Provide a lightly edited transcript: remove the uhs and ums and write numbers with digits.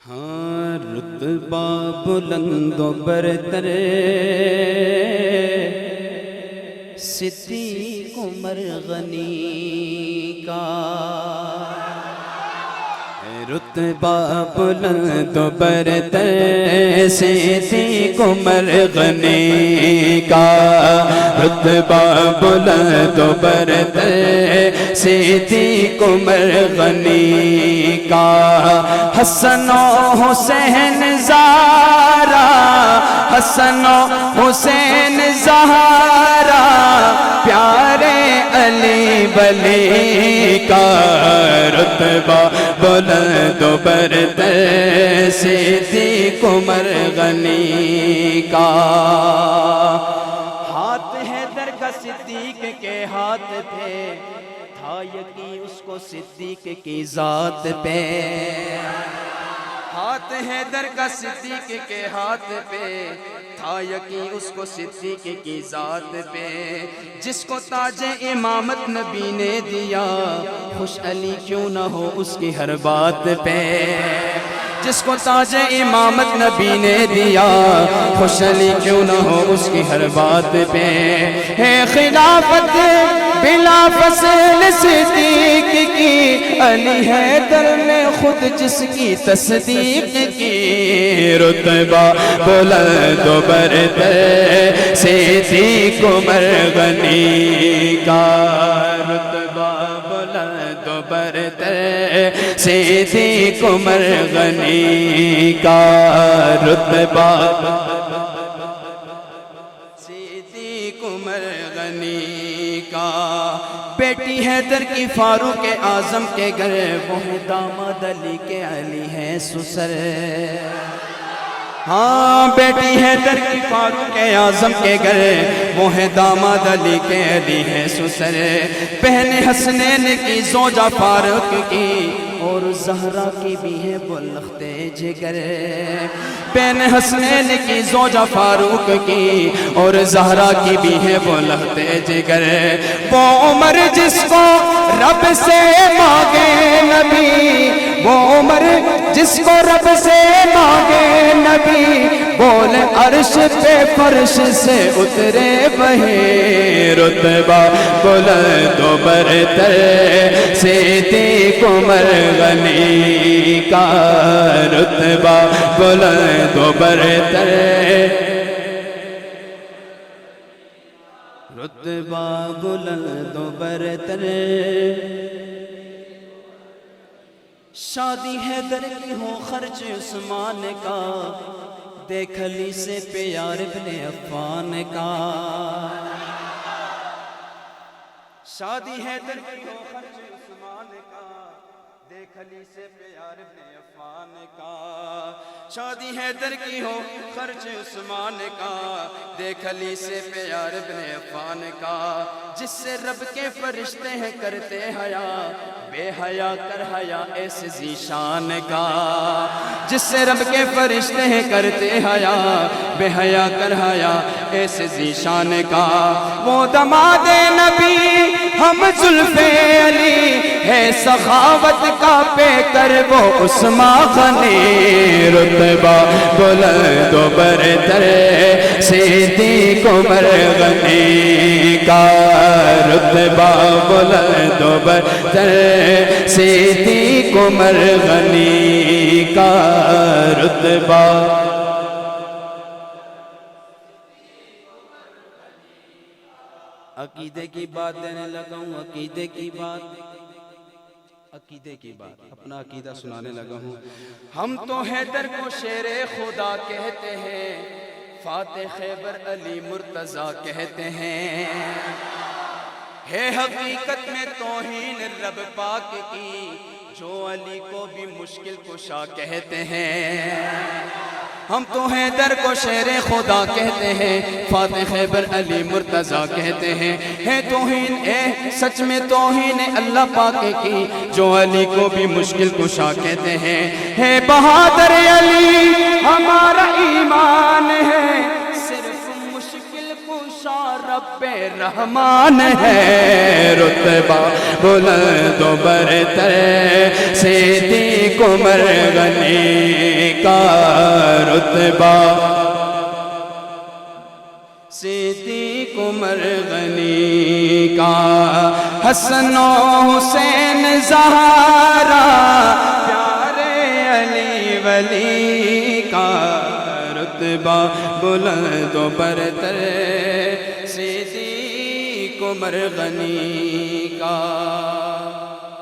ہاں رتبہ بلند و برتر صدیق عمر غنی کا، رتبہ بلند و برتر صدیق عمر غنی کا، رتبہ بلند و برتر صدیق عمر غنی کا، حسن و حسین زہرا، حسن و حسین زہرا پیارے علی ولی کا، رتبہ بلند و برتر صدیق عمر غنی کا، ہاتھ ہے درگاہ صدیق کے ہاتھ پہ، تھا یقین اس کو صدیق کی ذات پہ، ہاتھ ہے درگاہ صدیق کے ہاتھ پہ، تھا یقین اس کو صدیق کی ذات پہ، جس کو تاج امامت نبی نے دیا، خوش علی کیوں نہ ہو اس کی ہر بات پہ، جس کو تاج امامت نبی نے دیا، خوش علی کیوں نہ ہو اس کی ہر بات پہ، ہے خلافت بلا فصل صدیق کی، علی حیدر نے خود جس کی تصدیق کی، رتبہ بلند و برتر صدیق عمر غنی کا، رتبہ بلند و برتر صدیق عمر غنی کا، رتبہ صدیق عمر غنی کا، بیٹی حیدر کی فاروق اعظم کے گھر، وہ ہے داماد علی کے علی ہے سسر، ہاں بیٹی حیدر کی فاروق اعظم کے گھر، وہ ہے داماد علی کے علی ہے سسر، بہن حسنین کی زوجہ فاروق کی، اور زہرا کی بھی ہے بلخت جگر، بہن حسنین کی زوجہ فاروق کی، اور زہرا کی بھی ہے بلخت جگر، وہ عمر جس کو رب سے مانگے نبی، وہ عمر جس کو رب سے مانگے نبی، بول عرش پہ فرش سے اترے بہے، رتبہ بلند و برتر صدیق عمر غنی کا، رتبہ بلند و برتر، رتبہ بلند و برتر، شادی حیدر کی ہو خرچ عثمان کا، دیکھ علی سے پیار ابن عفان کا، شادی حیدر کی ہو خرچ عثمان کا، دیکھ علی سے پیار ابن عفان کا، شادی حیدر کی ہو خرچ عثمان کا، دیکھ علی سے پیار ابن عفان کا، جس سے رب کے فرشتے ہیں کرتے حیا، بے حیا کر حیا ایسے ذیشان کا، جس سے رب کے فرشتے ہیں کرتے حیا، بے حیا کر حیا ایسے ذیشان کا، وہ دماد نبی ہم زلف علی، ہے سخاوت کا پے کر وہ عثمان غنی، رتبہ بلند و برتر صدیق عمر غنی کا، رتبہ بلند و برتر صدیق عمر غنی کا، رتبہ عقیدے کی بات دینے لگا ہوں، عقیدے کی بات اپنا عقیدہ سنانے لگا ہوں، ہم تو حیدر کو شیر خدا کہتے ہیں، فاتح خیبر علی مرتضیٰ کہتے ہیں، ہے حقیقت میں توہین رب پاک کی، جو علی کو بھی مشکل کشا کہتے ہیں، ہم تو حیدر کو شیر خدا کہتے ہیں، فاتح خیبر علی مرتضیٰ کہتے ہیں، ہے توہین سچ میں توہین اللہ پاک کی، جو علی کو بھی مشکل کشا کہتے ہیں، ہے بہادر علی ہمارا ایمان ہے، صرف مشکل کشا رب رحمان ہے، رتبہ بلند و برتر صدیق عمر غنی کا رتبہ، صدیق عمر غنی کا، حسن و حسین زہرا پیارے علی ولی کا رتبہ بلند و برتر، صدیق عمر غنی کا۔